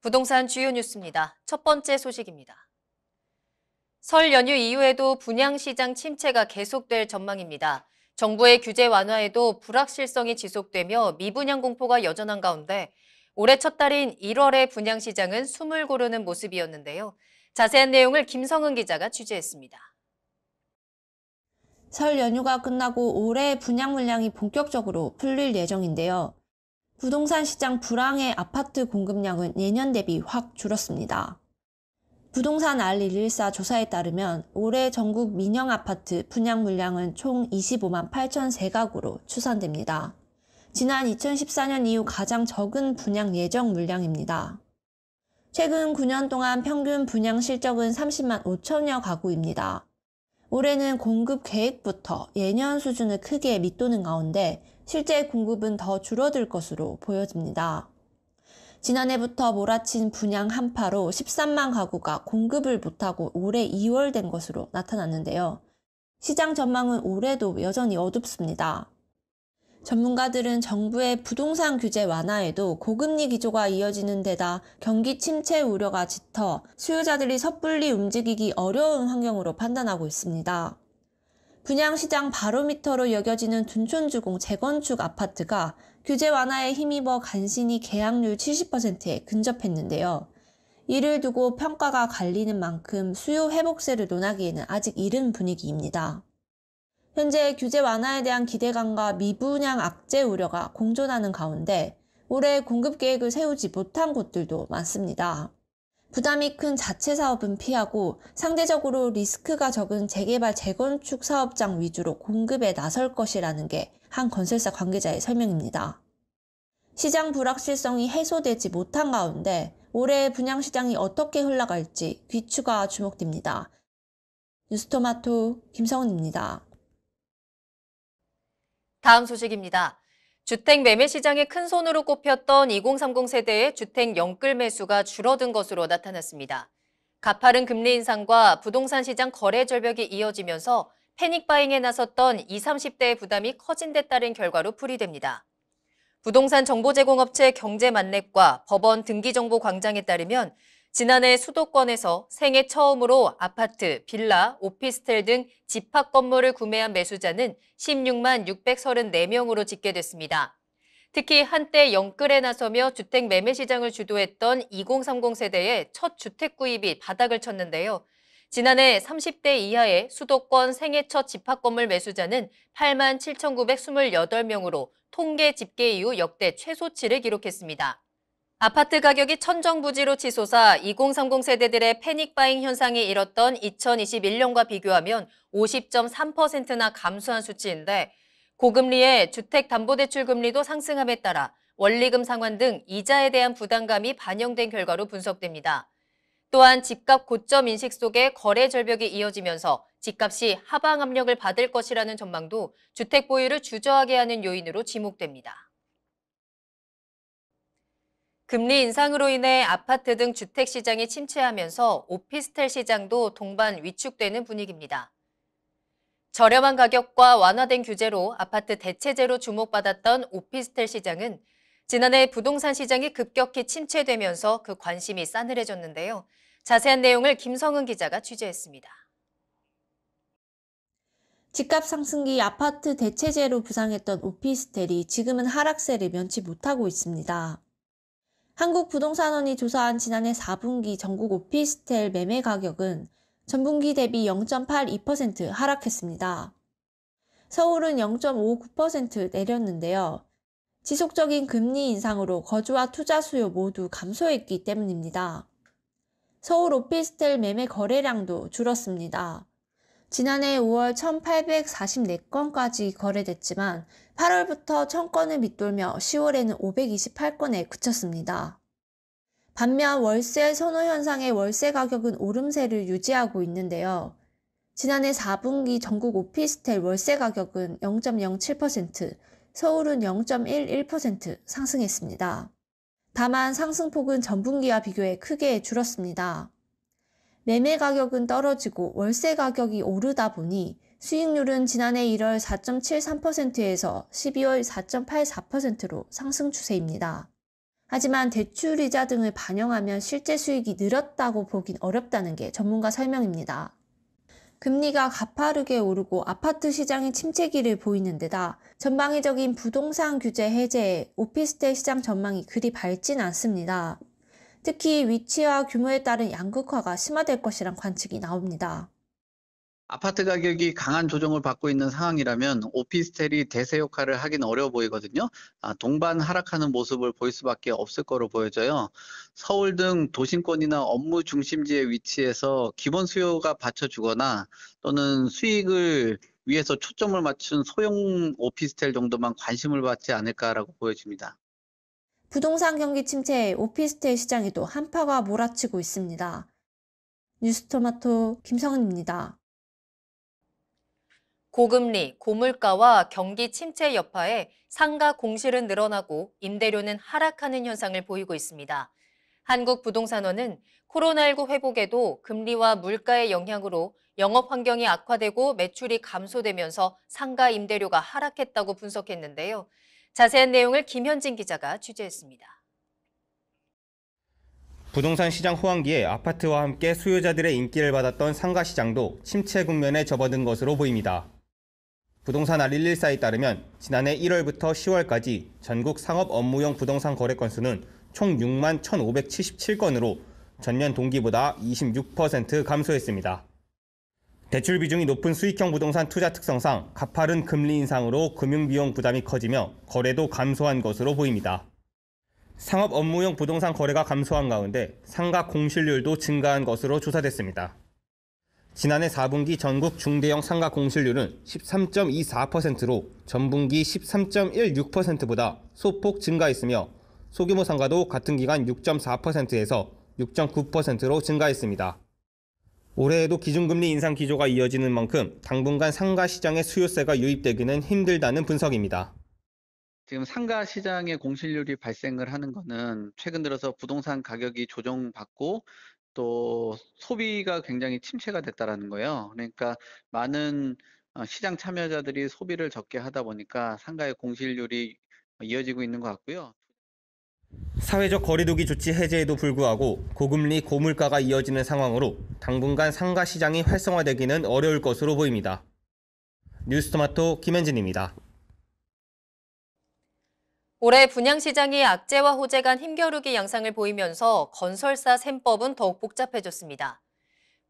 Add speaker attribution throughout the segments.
Speaker 1: 부동산 주요 뉴스입니다. 첫 번째 소식입니다. 설 연휴 이후에도 분양시장 침체가 계속될 전망입니다. 정부의 규제 완화에도 불확실성이 지속되며 미분양 공포가 여전한 가운데 올해 첫 달인 1월의 분양시장은 숨을 고르는 모습이었는데요. 자세한 내용을 김성은 기자가 취재했습니다.
Speaker 2: 설 연휴가 끝나고 올해 분양 물량이 본격적으로 풀릴 예정인데요. 부동산 시장 불황의 아파트 공급량은 예년 대비 확 줄었습니다. 부동산 알114 조사에 따르면 올해 전국 민영 아파트 분양 물량은 총 25만 8천 세가구로 추산됩니다. 지난 2014년 이후 가장 적은 분양 예정 물량입니다. 최근 9년 동안 평균 분양 실적은 30만 5천여 가구입니다. 올해는 공급 계획부터 예년 수준을 크게 밑도는 가운데 실제 공급은 더 줄어들 것으로 보여집니다. 지난해부터 몰아친 분양 한파로 13만 가구가 공급을 못하고 올해 2월 된 것으로 나타났는데요. 시장 전망은 올해도 여전히 어둡습니다. 전문가들은 정부의 부동산 규제 완화에도 고금리 기조가 이어지는 데다 경기 침체 우려가 짙어 수요자들이 섣불리 움직이기 어려운 환경으로 판단하고 있습니다. 분양시장 바로미터로 여겨지는 둔촌주공 재건축 아파트가 규제 완화에 힘입어 간신히 계약률 70%에 근접했는데요. 이를 두고 평가가 갈리는 만큼 수요 회복세를 논하기에는 아직 이른 분위기입니다. 현재 규제 완화에 대한 기대감과 미분양 악재 우려가 공존하는 가운데 올해 공급 계획을 세우지 못한 곳들도 많습니다. 부담이 큰 자체 사업은 피하고 상대적으로 리스크가 적은 재개발 재건축 사업장 위주로 공급에 나설 것이라는 게 한 건설사 관계자의 설명입니다. 시장 불확실성이 해소되지 못한 가운데 올해 분양시장이 어떻게 흘러갈지 귀추가 주목됩니다. 뉴스토마토 김성은입니다.
Speaker 1: 다음 소식입니다. 주택 매매 시장의 큰 손으로 꼽혔던 2030 세대의 주택 영끌 매수가 줄어든 것으로 나타났습니다. 가파른 금리 인상과 부동산 시장 거래 절벽이 이어지면서 패닉 바잉에 나섰던 20, 30대의 부담이 커진 데 따른 결과로 풀이됩니다. 부동산 정보 제공업체 경제만렙과 법원 등기정보광장에 따르면 지난해 수도권에서 생애 처음으로 아파트, 빌라, 오피스텔 등 집합 건물을 구매한 매수자는 16만 634명으로 집계됐습니다. 특히 한때 영끌에 나서며 주택 매매 시장을 주도했던 2030 세대의 첫 주택 구입이 바닥을 쳤는데요. 지난해 30대 이하의 수도권 생애 첫 집합 건물 매수자는 8만 7,928명으로 통계 집계 이후 역대 최소치를 기록했습니다. 아파트 가격이 천정부지로 치솟아 2030 세대들의 패닉 바잉 현상이 일었던 2021년과 비교하면 50.3%나 감소한 수치인데 고금리에 주택담보대출 금리도 상승함에 따라 원리금 상환 등 이자에 대한 부담감이 반영된 결과로 분석됩니다. 또한 집값 고점 인식 속에 거래 절벽이 이어지면서 집값이 하방 압력을 받을 것이라는 전망도 주택 보유를 주저하게 하는 요인으로 지목됩니다. 금리 인상으로 인해 아파트 등 주택 시장이 침체하면서 오피스텔 시장도 동반 위축되는 분위기입니다. 저렴한 가격과 완화된 규제로 아파트 대체제로 주목받았던 오피스텔 시장은 지난해 부동산 시장이 급격히 침체되면서 그 관심이 싸늘해졌는데요. 자세한 내용을 김성은 기자가 취재했습니다.
Speaker 2: 집값 상승기 아파트 대체제로 부상했던 오피스텔이 지금은 하락세를 면치 못하고 있습니다. 한국부동산원이 조사한 지난해 4분기 전국 오피스텔 매매 가격은 전분기 대비 0.82% 하락했습니다. 서울은 0.59% 내렸는데요. 지속적인 금리 인상으로 거주와 투자 수요 모두 감소했기 때문입니다. 서울 오피스텔 매매 거래량도 줄었습니다. 지난해 5월 1,844건까지 거래됐지만 8월부터 1,000건을 밑돌며 10월에는 528건에 그쳤습니다. 반면 월세 선호 현상의 월세 가격은 오름세를 유지하고 있는데요. 지난해 4분기 전국 오피스텔 월세 가격은 0.07%, 서울은 0.11% 상승했습니다. 다만 상승폭은 전분기와 비교해 크게 줄었습니다. 매매 가격은 떨어지고 월세 가격이 오르다 보니 수익률은 지난해 1월 4.73%에서 12월 4.84%로 상승 추세입니다. 하지만 대출이자 등을 반영하면 실제 수익이 늘었다고 보긴 어렵다는 게 전문가 설명입니다. 금리가 가파르게 오르고 아파트 시장이 침체기를 보이는 데다 전방위적인 부동산 규제 해제에 오피스텔 시장 전망이 그리 밝진 않습니다. 특히 위치와 규모에 따른 양극화가 심화될 것이란 관측이 나옵니다.
Speaker 3: 아파트 가격이 강한 조정을 받고 있는 상황이라면 오피스텔이 대세 역할을 하긴 어려워 보이거든요. 동반 하락하는 모습을 보일 수밖에 없을 거로 보여져요. 서울 등 도심권이나 업무 중심지에 위치해서 기본 수요가 받쳐주거나 또는 수익을 위해서 초점을 맞춘 소형 오피스텔 정도만 관심을 받지 않을까라고 보여집니다.
Speaker 2: 부동산 경기 침체에 오피스텔 시장에도 한파가 몰아치고 있습니다. 뉴스토마토 김성은입니다.
Speaker 1: 고금리, 고물가와 경기 침체 여파에 상가 공실은 늘어나고 임대료는 하락하는 현상을 보이고 있습니다. 한국부동산원은 코로나19 회복에도 금리와 물가의 영향으로 영업 환경이 악화되고 매출이 감소되면서 상가 임대료가 하락했다고 분석했는데요. 자세한 내용을 김현진 기자가 취재했습니다.
Speaker 4: 부동산 시장 호황기에 아파트와 함께 수요자들의 인기를 받았던 상가 시장도 침체 국면에 접어든 것으로 보입니다. 부동산 알114에 따르면 지난해 1월부터 10월까지 전국 상업 업무용 부동산 거래 건수는 총 6만 1,577건으로 전년 동기보다 26% 감소했습니다. 대출 비중이 높은 수익형 부동산 투자 특성상 가파른 금리 인상으로 금융비용 부담이 커지며 거래도 감소한 것으로 보입니다. 상업 업무용 부동산 거래가 감소한 가운데 상가 공실률도 증가한 것으로 조사됐습니다. 지난해 4분기 전국 중대형 상가 공실률은 13.24%로 전분기 13.16%보다 소폭 증가했으며 소규모 상가도 같은 기간 6.4%에서 6.9%로 증가했습니다. 올해에도 기준금리 인상 기조가 이어지는 만큼 당분간 상가 시장의 수요세가 유입되기는 힘들다는 분석입니다.
Speaker 3: 지금 상가 시장의 공실률이 발생을 하는 거는 최근 들어서 부동산 가격이 조정받고 또 소비가 굉장히 침체가 됐다라는 거예요. 그러니까 많은 시장 참여자들이 소비를 적게 하다 보니까 상가의 공실률이 이어지고 있는 것 같고요.
Speaker 4: 사회적 거리두기 조치 해제에도 불구하고 고금리, 고물가가 이어지는 상황으로 당분간 상가 시장이 활성화되기는 어려울 것으로 보입니다. 뉴스토마토 김현진입니다.
Speaker 1: 올해 분양시장이 악재와 호재 간 힘겨루기 양상을 보이면서 건설사 셈법은 더욱 복잡해졌습니다.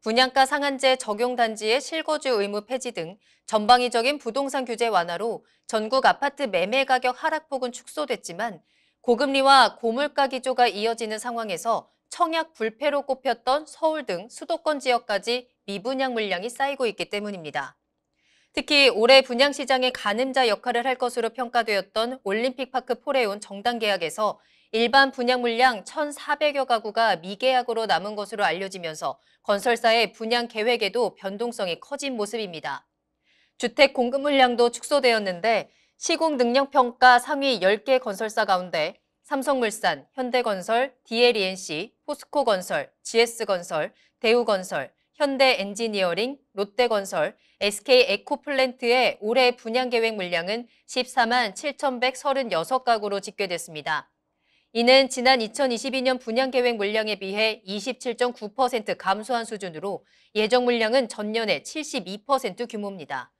Speaker 1: 분양가 상한제 적용 단지의 실거주 의무 폐지 등 전방위적인 부동산 규제 완화로 전국 아파트 매매 가격 하락폭은 축소됐지만 고금리와 고물가 기조가 이어지는 상황에서 청약 불패로 꼽혔던 서울 등 수도권 지역까지 미분양 물량이 쌓이고 있기 때문입니다. 특히 올해 분양시장의 가늠자 역할을 할 것으로 평가되었던 올림픽파크 포레온 정당 계약에서 일반 분양 물량 1,400여 가구가 미계약으로 남은 것으로 알려지면서 건설사의 분양 계획에도 변동성이 커진 모습입니다. 주택 공급 물량도 축소되었는데 시공 능력 평가 상위 10개 건설사 가운데 삼성물산, 현대건설, DLENC, 포스코건설, GS건설, 대우건설, 현대엔지니어링, 롯데건설, SK에코플랜트의 올해 분양계획 물량은 14만 7,136가구로 집계됐습니다. 이는 지난 2022년 분양계획 물량에 비해 27.9% 감소한 수준으로 예정 물량은 전년의 72% 규모입니다.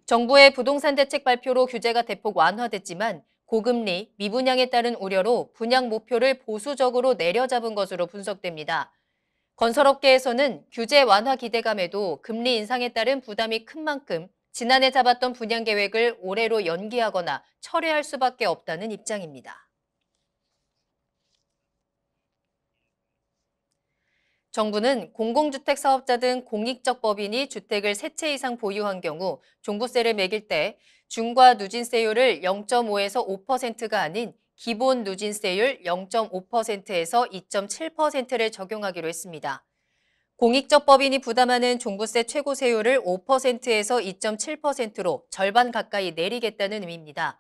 Speaker 1: 정부의 부동산 대책 발표로 규제가 대폭 완화됐지만 고금리, 미분양에 따른 우려로 분양 목표를 보수적으로 내려잡은 것으로 분석됩니다. 건설업계에서는 규제 완화 기대감에도 금리 인상에 따른 부담이 큰 만큼 지난해 잡았던 분양 계획을 올해로 연기하거나 철회할 수밖에 없다는 입장입니다. 정부는 공공주택 사업자 등 공익적 법인이 주택을 3채 이상 보유한 경우 종부세를 매길 때 중과 누진세율을 0.5에서 5%가 아닌 기본 누진세율 0.5%에서 2.7%를 적용하기로 했습니다. 공익적 법인이 부담하는 종부세 최고세율을 5%에서 2.7%로 절반 가까이 내리겠다는 의미입니다.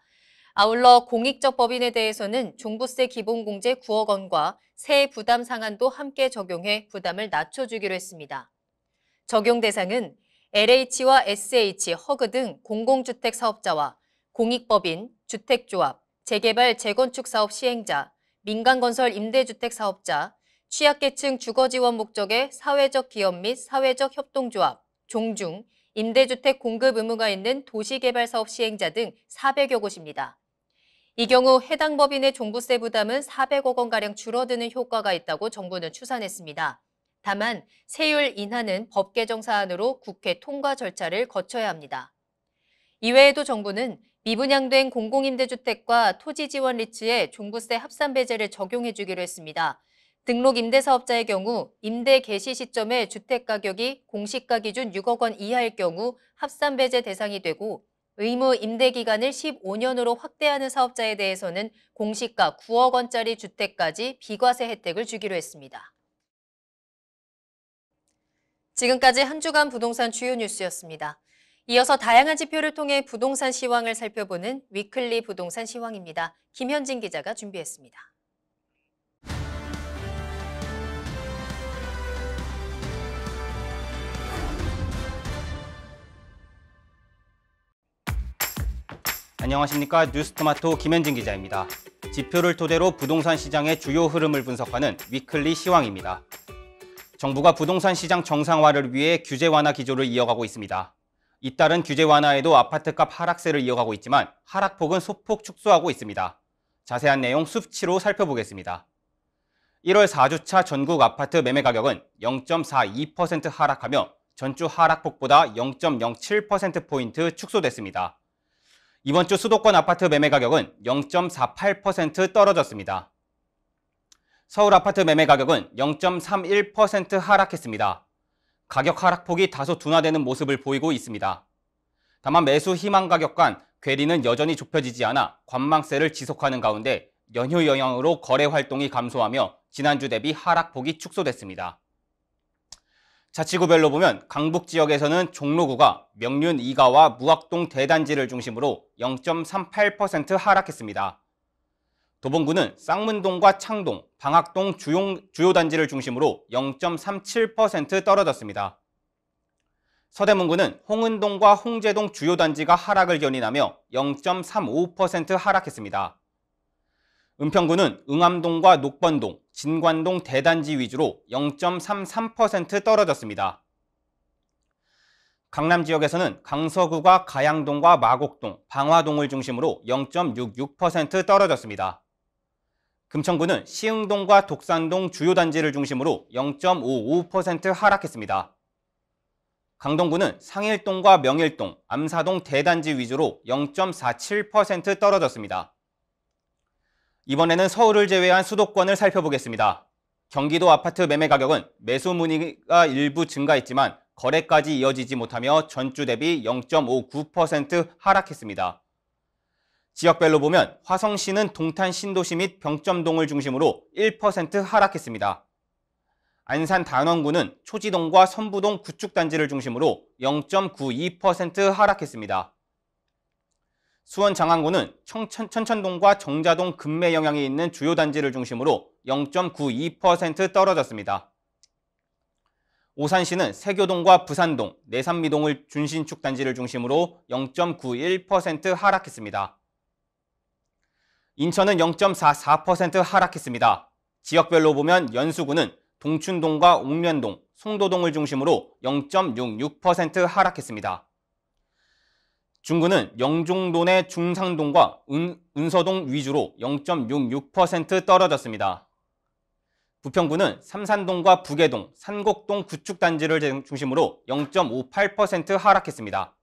Speaker 1: 아울러 공익적 법인에 대해서는 종부세 기본공제 9억 원과 세액 부담 상한도 함께 적용해 부담을 낮춰주기로 했습니다. 적용 대상은 LH와 SH, 허그 등 공공주택 사업자와 공익법인, 주택조합, 재개발, 재건축 사업 시행자, 민간건설 임대주택 사업자, 취약계층 주거지원 목적의 사회적 기업 및 사회적 협동조합, 종중, 임대주택 공급 의무가 있는 도시개발사업 시행자 등 400여 곳입니다. 이 경우 해당 법인의 종부세 부담은 400억 원가량 줄어드는 효과가 있다고 정부는 추산했습니다. 다만 세율 인하는 법 개정 사안으로 국회 통과 절차를 거쳐야 합니다. 이외에도 정부는 미분양된 공공임대주택과 토지지원 리츠에 종부세 합산 배제를 적용해 주기로 했습니다. 등록 임대사업자의 경우 임대 개시 시점에 주택가격이 공시가 기준 6억 원 이하일 경우 합산 배제 대상이 되고 의무 임대 기간을 15년으로 확대하는 사업자에 대해서는 공시가 9억 원짜리 주택까지 비과세 혜택을 주기로 했습니다. 지금까지 한 주간 부동산 주요 뉴스였습니다. 이어서 다양한 지표를 통해 부동산 시황을 살펴보는 위클리 부동산 시황입니다. 김현진 기자가 준비했습니다.
Speaker 4: 안녕하십니까. 뉴스토마토 김현진 기자입니다. 지표를 토대로 부동산 시장의 주요 흐름을 분석하는 위클리 시황입니다. 정부가 부동산 시장 정상화를 위해 규제 완화 기조를 이어가고 있습니다. 잇따른 규제 완화에도 아파트값 하락세를 이어가고 있지만 하락폭은 소폭 축소하고 있습니다. 자세한 내용 수치로 살펴보겠습니다. 1월 4주차 전국 아파트 매매 가격은 0.42% 하락하며 전주 하락폭보다 0.07%포인트 축소됐습니다. 이번 주 수도권 아파트 매매 가격은 0.48% 떨어졌습니다. 서울 아파트 매매 가격은 0.31% 하락했습니다. 가격 하락폭이 다소 둔화되는 모습을 보이고 있습니다. 다만 매수 희망 가격 간 괴리는 여전히 좁혀지지 않아 관망세를 지속하는 가운데 연휴 영향으로 거래 활동이 감소하며 지난주 대비 하락폭이 축소됐습니다. 자치구별로 보면 강북 지역에서는 종로구가 명륜 2가와 무학동 대단지를 중심으로 0.38% 하락했습니다. 도봉구는 쌍문동과 창동, 방학동 주요 단지를 중심으로 0.37% 떨어졌습니다. 서대문구는 홍은동과 홍제동 주요 단지가 하락을 견인하며 0.35% 하락했습니다. 은평구는 응암동과 녹번동, 진관동 대단지 위주로 0.33% 떨어졌습니다. 강남 지역에서는 강서구가 가양동과 마곡동, 방화동을 중심으로 0.66% 떨어졌습니다. 금천구는 시흥동과 독산동 주요 단지를 중심으로 0.55% 하락했습니다. 강동구는 상일동과 명일동, 암사동 대단지 위주로 0.47% 떨어졌습니다. 이번에는 서울을 제외한 수도권을 살펴보겠습니다. 경기도 아파트 매매 가격은 매수 문의가 일부 증가했지만 거래까지 이어지지 못하며 전주 대비 0.59% 하락했습니다. 지역별로 보면 화성시는 동탄 신도시 및 병점동을 중심으로 1% 하락했습니다. 안산 단원구는 초지동과 선부동 구축단지를 중심으로 0.92% 하락했습니다. 수원 장안구는 천천동과 정자동 급매 영향이 있는 주요 단지를 중심으로 0.92% 떨어졌습니다. 오산시는 세교동과 부산동, 내산미동을 준신축 단지를 중심으로 0.91% 하락했습니다. 인천은 0.44% 하락했습니다. 지역별로 보면 연수구는 동춘동과 옥련동, 송도동을 중심으로 0.66% 하락했습니다. 중구는 영종도 내 중상동과 은서동 위주로 0.66% 떨어졌습니다. 부평구는 삼산동과 북해동, 산곡동 구축단지를 중심으로 0.58% 하락했습니다.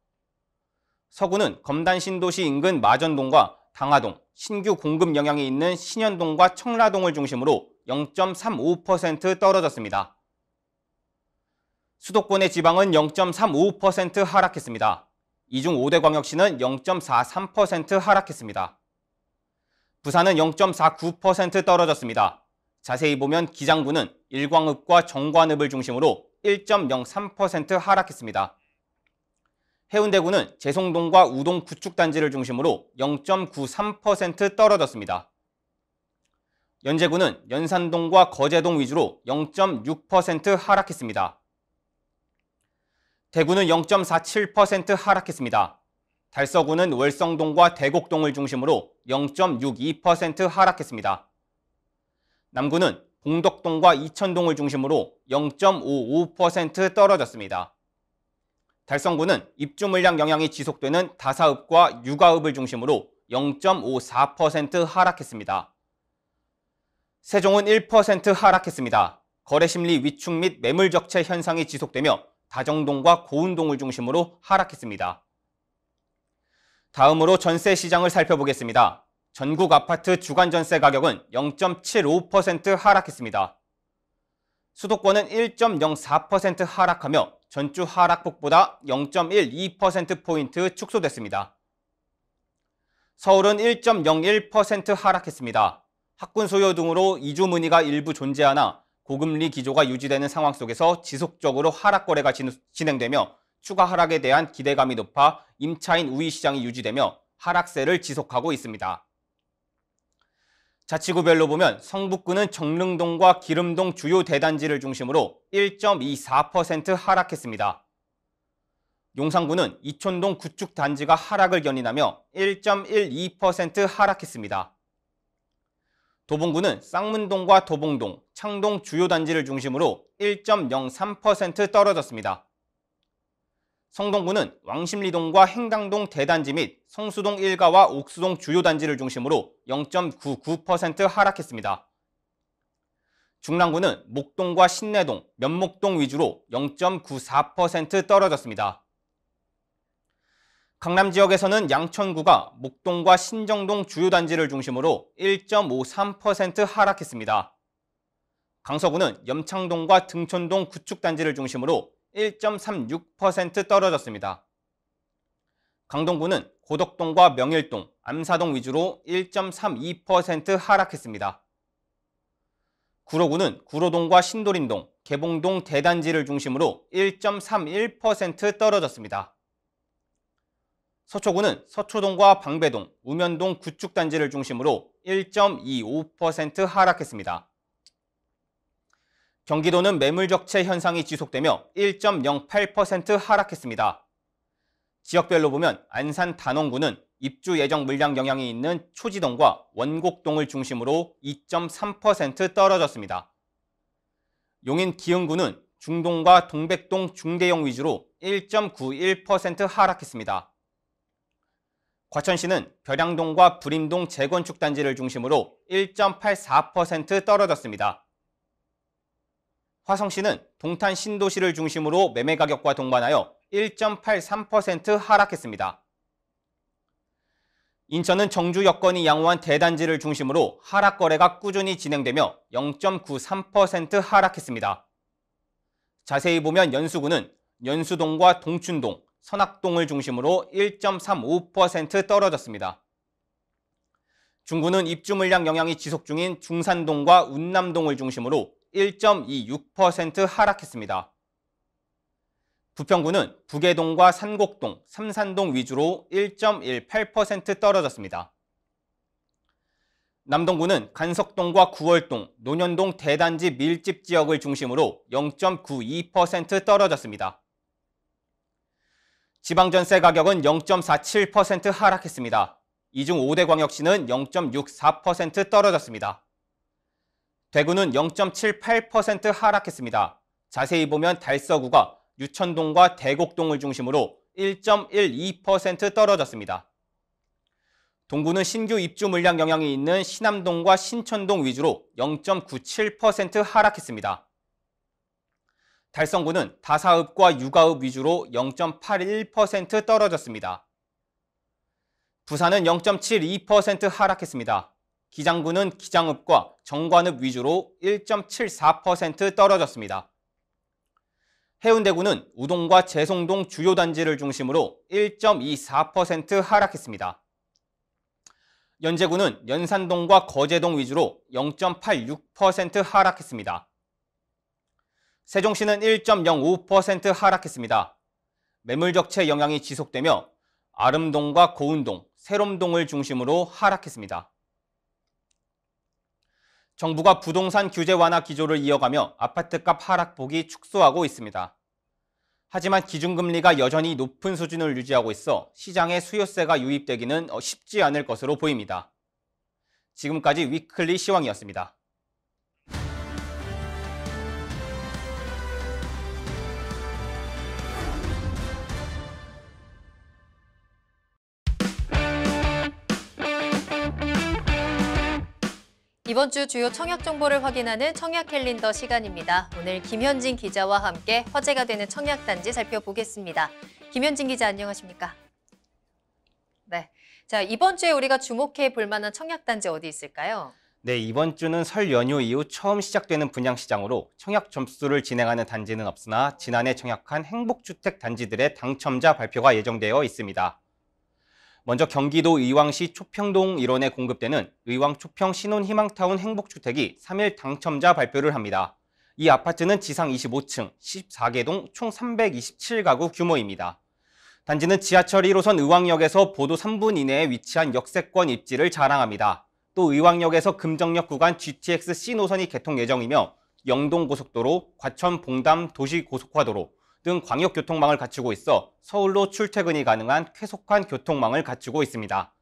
Speaker 4: 서구는 검단신도시 인근 마전동과 당하동, 신규 공급 영향이 있는 신현동과 청라동을 중심으로 0.35% 떨어졌습니다. 수도권의 지방은 0.35% 하락했습니다. 이중 5대 광역시는 0.43% 하락했습니다. 부산은 0.49% 떨어졌습니다. 자세히 보면 기장구는 일광읍과 정관읍을 중심으로 1.03% 하락했습니다. 해운대구는 재송동과 우동 구축단지를 중심으로 0.93% 떨어졌습니다. 연제구는 연산동과 거제동 위주로 0.6% 하락했습니다. 대구는 0.47% 하락했습니다. 달서구는 월성동과 대곡동을 중심으로 0.62% 하락했습니다. 남구는 봉덕동과 이천동을 중심으로 0.55% 떨어졌습니다. 달성구는 입주 물량 영향이 지속되는 다사읍과 육아읍을 중심으로 0.54% 하락했습니다. 세종은 1% 하락했습니다. 거래 심리 위축 및 매물 적체 현상이 지속되며 다정동과 고운동을 중심으로 하락했습니다. 다음으로 전세 시장을 살펴보겠습니다. 전국 아파트 주간 전세 가격은 0.75% 하락했습니다. 수도권은 1.04% 하락하며 전주 하락폭보다 0.12%포인트 축소됐습니다. 서울은 1.01% 하락했습니다. 학군 수요 등으로 이주 문의가 일부 존재하나 고금리 기조가 유지되는 상황 속에서 지속적으로 하락 거래가 진행되며 추가 하락에 대한 기대감이 높아 임차인 우위 시장이 유지되며 하락세를 지속하고 있습니다. 자치구별로 보면 성북구는 정릉동과 기름동 주요 대단지를 중심으로 1.24% 하락했습니다. 용산구는 이촌동 구축 단지가 하락을 견인하며 1.12% 하락했습니다. 도봉구는 쌍문동과 도봉동, 창동 주요 단지를 중심으로 1.03% 떨어졌습니다. 성동구는 왕십리동과 행당동 대단지 및 성수동 일가와 옥수동 주요 단지를 중심으로 0.99% 하락했습니다. 중랑구는 목동과 신내동, 면목동 위주로 0.94% 떨어졌습니다. 강남 지역에서는 양천구가 목동과 신정동 주요 단지를 중심으로 1.53% 하락했습니다. 강서구는 염창동과 등촌동 구축 단지를 중심으로 1.36% 떨어졌습니다. 강동구는 고덕동과 명일동, 암사동 위주로 1.32% 하락했습니다. 구로구는 구로동과 신도림동, 개봉동 대단지를 중심으로 1.31% 떨어졌습니다. 서초구는 서초동과 방배동, 우면동 구축단지를 중심으로 1.25% 하락했습니다. 경기도는 매물적체 현상이 지속되며 1.08% 하락했습니다. 지역별로 보면 안산 단원구는 입주 예정 물량 영향이 있는 초지동과 원곡동을 중심으로 2.3% 떨어졌습니다. 용인 기흥구는 중동과 동백동 중대형 위주로 1.91% 하락했습니다. 과천시는 벼량동과 불임동 재건축 단지를 중심으로 1.84% 떨어졌습니다. 화성시는 동탄 신도시를 중심으로 매매 가격과 동반하여 1.83% 하락했습니다. 인천은 정주 여건이 양호한 대단지를 중심으로 하락 거래가 꾸준히 진행되며 0.93% 하락했습니다. 자세히 보면 연수구는 연수동과 동춘동, 선악동을 중심으로 1.35% 떨어졌습니다. 중구는 입주 물량 영향이 지속 중인 중산동과 운남동을 중심으로 1.26% 하락했습니다. 부평구는 북해동과 산곡동, 삼산동 위주로 1.18% 떨어졌습니다. 남동구는 간석동과 구월동, 논현동 대단지 밀집 지역을 중심으로 0.92% 떨어졌습니다. 지방전세 가격은 0.47% 하락했습니다. 이중 5대 광역시는 0.64% 떨어졌습니다. 대구는 0.78% 하락했습니다. 자세히 보면 달서구가 유천동과 대곡동을 중심으로 1.12% 떨어졌습니다. 동구는 신규 입주 물량 영향이 있는 신암동과 신천동 위주로 0.97% 하락했습니다. 달성구는 다사읍과 육아읍 위주로 0.81% 떨어졌습니다. 부산은 0.72% 하락했습니다. 기장구는 기장읍과 정관읍 위주로 1.74% 떨어졌습니다. 해운대구는 우동과 재송동 주요 단지를 중심으로 1.24% 하락했습니다. 연제구는 연산동과 거제동 위주로 0.86% 하락했습니다. 세종시는 1.05% 하락했습니다. 매물적체 영향이 지속되며 아름동과 고운동, 세롬동을 중심으로 하락했습니다. 정부가 부동산 규제 완화 기조를 이어가며 아파트값 하락폭이 축소하고 있습니다. 하지만 기준금리가 여전히 높은 수준을 유지하고 있어 시장에 수요세가 유입되기는 쉽지 않을 것으로 보입니다. 지금까지 위클리 시황이었습니다.
Speaker 1: 이번 주 주요 청약 정보를 확인하는 청약 캘린더 시간입니다. 오늘 김현진 기자와 함께 화제가 되는 청약 단지 살펴보겠습니다. 김현진 기자 안녕하십니까? 네. 자, 이번 주에 우리가 주목해 볼 만한 청약 단지 어디 있을까요?
Speaker 4: 네, 이번 주는 설 연휴 이후 처음 시작되는 분양시장으로 청약 접수를 진행하는 단지는 없으나 지난해 청약한 행복주택 단지들의 당첨자 발표가 예정되어 있습니다. 먼저 경기도 의왕시 초평동 일원에 공급되는 의왕 초평 신혼희망타운 행복주택이 3일 당첨자 발표를 합니다. 이 아파트는 지상 25층, 14개동 총 327가구 규모입니다. 단지는 지하철 1호선 의왕역에서 보도 3분 이내에 위치한 역세권 입지를 자랑합니다. 또 의왕역에서 금정역 구간 GTX C 노선이 개통 예정이며 영동고속도로, 과천 봉담 도시고속화도로 등 광역교통망을 갖추고 있어 서울로 출퇴근이 가능한 쾌속한 교통망을 갖추고 있습니다.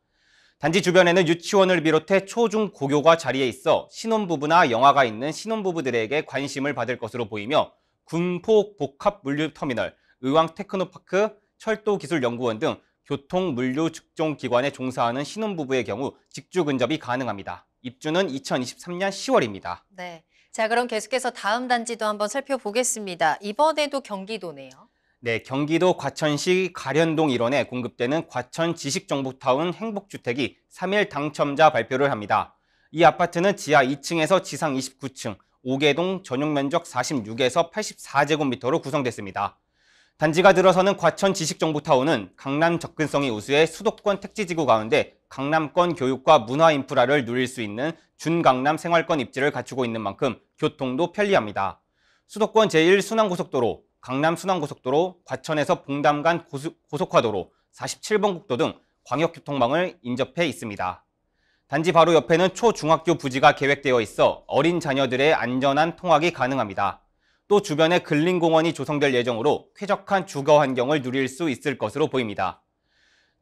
Speaker 4: 단지 주변에는 유치원을 비롯해 초, 중, 고교가 자리에 있어 신혼부부나 영아가 있는 신혼부부들에게 관심을 받을 것으로 보이며 군포 복합물류터미널, 의왕테크노파크, 철도기술연구원 등 교통, 물류, 직종 기관에 종사하는 신혼부부의 경우 직주 근접이 가능합니다. 입주는 2023년 10월입니다.
Speaker 1: 네. 자, 그럼 계속해서 다음 단지도 한번 살펴보겠습니다. 이번에도 경기도네요.
Speaker 4: 네, 경기도 과천시 가련동 일원에 공급되는 과천 지식정보타운 행복주택이 3일 당첨자 발표를 합니다. 이 아파트는 지하 2층에서 지상 29층, 5개동 전용 면적 46에서 84제곱미터로 구성됐습니다. 단지가 들어서는 과천 지식정보타운은 강남 접근성이 우수해 수도권 택지지구 가운데 강남권 교육과 문화 인프라를 누릴 수 있는 준강남 생활권 입지를 갖추고 있는 만큼 교통도 편리합니다. 수도권 제1순환고속도로, 강남순환고속도로, 과천에서 봉담 간 고속화도로, 47번 국도 등 광역교통망을 인접해 있습니다. 단지 바로 옆에는 초중학교 부지가 계획되어 있어 어린 자녀들의 안전한 통학이 가능합니다. 또 주변에 근린공원이 조성될 예정으로 쾌적한 주거 환경을 누릴 수 있을 것으로 보입니다.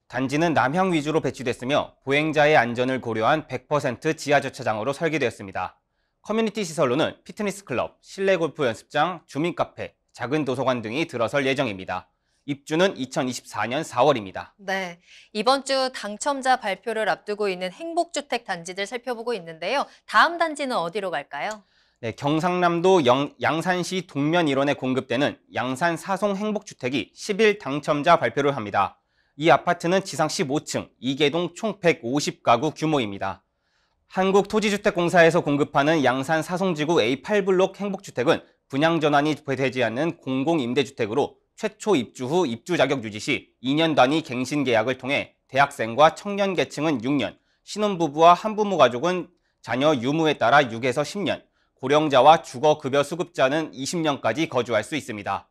Speaker 4: 단지는 남향 위주로 배치됐으며 보행자의 안전을 고려한 100% 지하주차장으로 설계되었습니다. 커뮤니티 시설로는 피트니스 클럽, 실내 골프 연습장, 주민 카페, 작은 도서관 등이 들어설 예정입니다. 입주는 2024년 4월입니다.
Speaker 1: 네, 이번 주 당첨자 발표를 앞두고 있는 행복주택 단지들 살펴보고 있는데요. 다음 단지는 어디로 갈까요?
Speaker 4: 네, 경상남도 양산시 동면 일원에 공급되는 양산 사송 행복주택이 10일 당첨자 발표를 합니다. 이 아파트는 지상 15층, 2개동 총 150가구 규모입니다. 한국토지주택공사에서 공급하는 양산 사송지구 A8블록 행복주택은 분양 전환이 되지 않는 공공임대주택으로 최초 입주 후 입주 자격 유지 시 2년 단위 갱신 계약을 통해 대학생과 청년 계층은 6년, 신혼부부와 한부모 가족은 자녀 유무에 따라 6에서 10년, 고령자와 주거급여 수급자는 20년까지 거주할 수 있습니다.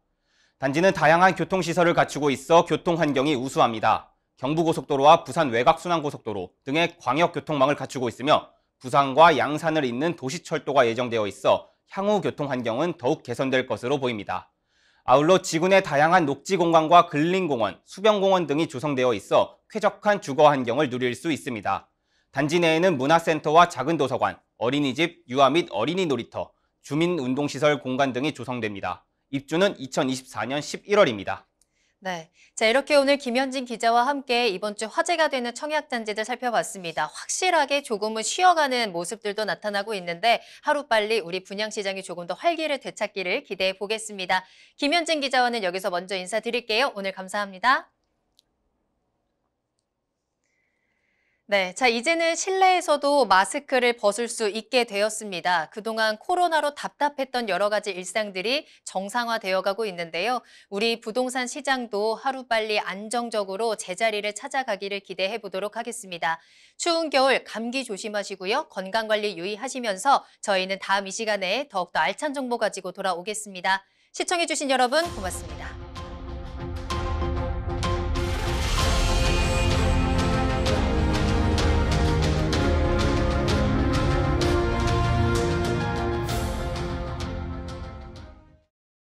Speaker 4: 단지는 다양한 교통시설을 갖추고 있어 교통 환경이 우수합니다. 경부고속도로와 부산 외곽순환고속도로 등의 광역교통망을 갖추고 있으며 부산과 양산을 잇는 도시철도가 예정되어 있어 향후 교통 환경은 더욱 개선될 것으로 보입니다. 아울러 지구내 다양한 녹지공간과 근린공원, 수변공원 등이 조성되어 있어 쾌적한 주거 환경을 누릴 수 있습니다. 단지 내에는 문화센터와 작은 도서관, 어린이집, 유아 및 어린이 놀이터, 주민운동시설 공간 등이 조성됩니다. 입주는 2024년 11월입니다.
Speaker 1: 네, 자, 이렇게 오늘 김현진 기자와 함께 이번 주 화제가 되는 청약단지들 살펴봤습니다. 확실하게 조금은 쉬어가는 모습들도 나타나고 있는데 하루빨리 우리 분양시장이 조금 더 활기를 되찾기를 기대해 보겠습니다. 김현진 기자와는 여기서 먼저 인사드릴게요. 오늘 감사합니다. 네, 자, 이제는 실내에서도 마스크를 벗을 수 있게 되었습니다. 그동안 코로나로 답답했던 여러 가지 일상들이 정상화되어 가고 있는데요. 우리 부동산 시장도 하루빨리 안정적으로 제자리를 찾아가기를 기대해 보도록 하겠습니다. 추운 겨울 감기 조심하시고요. 건강관리 유의하시면서 저희는 다음 이 시간에 더욱더 알찬 정보 가지고 돌아오겠습니다. 시청해주신 여러분 고맙습니다.